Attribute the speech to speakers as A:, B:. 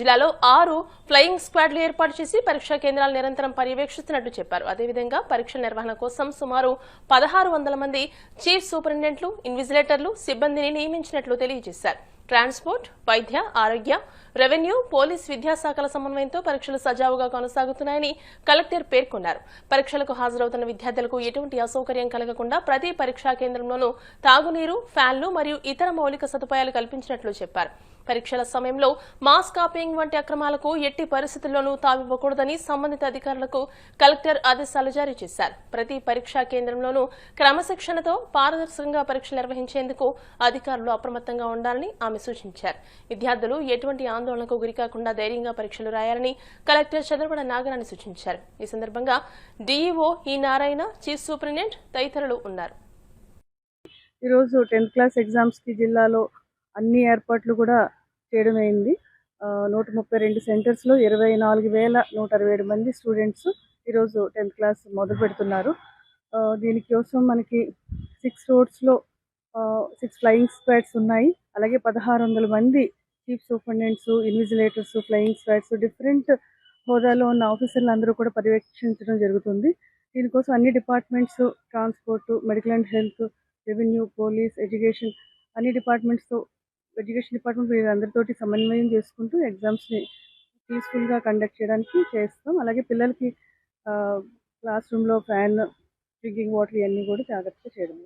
A: జిల్లాలో 6 ఫ్లయింగ్ స్క్వాడ్లు ఏర్పాటు చేసి పరీక్షా కేంద్రాలు నిరంతరం పర్యవేక్షిస్తున్నట్టు చెప్పారు. అదేవిధంగా పరీక్ష నిర్వహణ కోసం సుమారు 1600 మంది చీఫ్ సూపరింటెండెంట్లు, ఇన్విజిలేటర్లు, సిబ్బందిని నియమించినట్లు తెలియజేశారు. ట్రాన్స్పోర్ట్, వైద్య, ఆరోగ్య, రెవెన్యూ, పోలీస్, విద్యాశాఖల సమన్వయంతో పరీక్షలు సజావుగా కొనసాగుతున్నాయని కలెక్టర్ పేర్కొన్నారు. పరీక్షలకు హాజరవుతున్న విద్యార్థులకు ఎటువంటి అసౌకర్యం కలగకుండా ప్రతి పరీక్షా కేంద్రంలోనూ తాగునీరు, ఫ్యాన్లు మరియు ఇతర మౌలిక సదుపాయాలు కల్పించినట్లు చెప్పారు. పరీక్షల సమయంలో మాస్ కాపీయింగ్ వంటి అక్రమాలకు ఎట్టి పరిస్థితుల్లోనూ తావివ్వకూడదని సంబంధిత అధికారులకు కలెక్టర్ ఆదేశాలు జారీ చేశారు. ప్రతి పరీక్షా కేంద్రంలోనూ క్రమశిక్షణతో పారదర్శకంగా పరీక్షలు నిర్వహించేందుకు అధికారులు అప్రమత్తంగా ఉండాలని ఆమె సూచించారు. విద్యార్థులు ఎటువంటి ఆందోళనకు గురికాకుండా ధైర్యంగా పరీక్షలు రాయాలని కలెక్టర్ చంద్రబడ నాగరాణి సూచించారు. ఈ సందర్భంగా డీఈఓ ఈ నారాయణ, చీఫ్ సూపరింటెండెంట్ తదితరులు ఉన్నారు.
B: ఈరోజు 10th క్లాస్ ఎగ్జామ్స్ కి జిల్లాలో అన్ని ఏర్పాట్లు కూడా చేయడం అయింది. 132 సెంటర్స్లో 24,167 మంది స్టూడెంట్స్ ఈరోజు 10th క్లాస్ మొదలు పెడుతున్నారు. దీనికోసం మనకి 6 రోడ్స్లో 6 ఫ్లయింగ్ స్క్వాడ్స్ ఉన్నాయి. అలాగే 1600 మంది chief superintendents, invigilators, flying squads, different హోదాలో ఉన్న ఆఫీసర్లు అందరూ కూడా పర్యవేక్షించడం జరుగుతుంది. దీనికోసం అన్ని departments, transport, medical and health, revenue, police, education అన్ని డిపార్ట్మెంట్స్తో ఎడ్యుకేషన్ డిపార్ట్మెంట్ వీరందరితోటి సమన్వయం చేసుకుంటూ ఎగ్జామ్స్ని పీస్ఫుల్గా కండక్ట్ చేయడానికి చేస్తాం. అలాగే పిల్లలకి క్లాస్ రూమ్లో ఫ్యాన్, డ్రింకింగ్ వాటర్ ఇవన్నీ కూడా జాగ్రత్తగా చేయడం.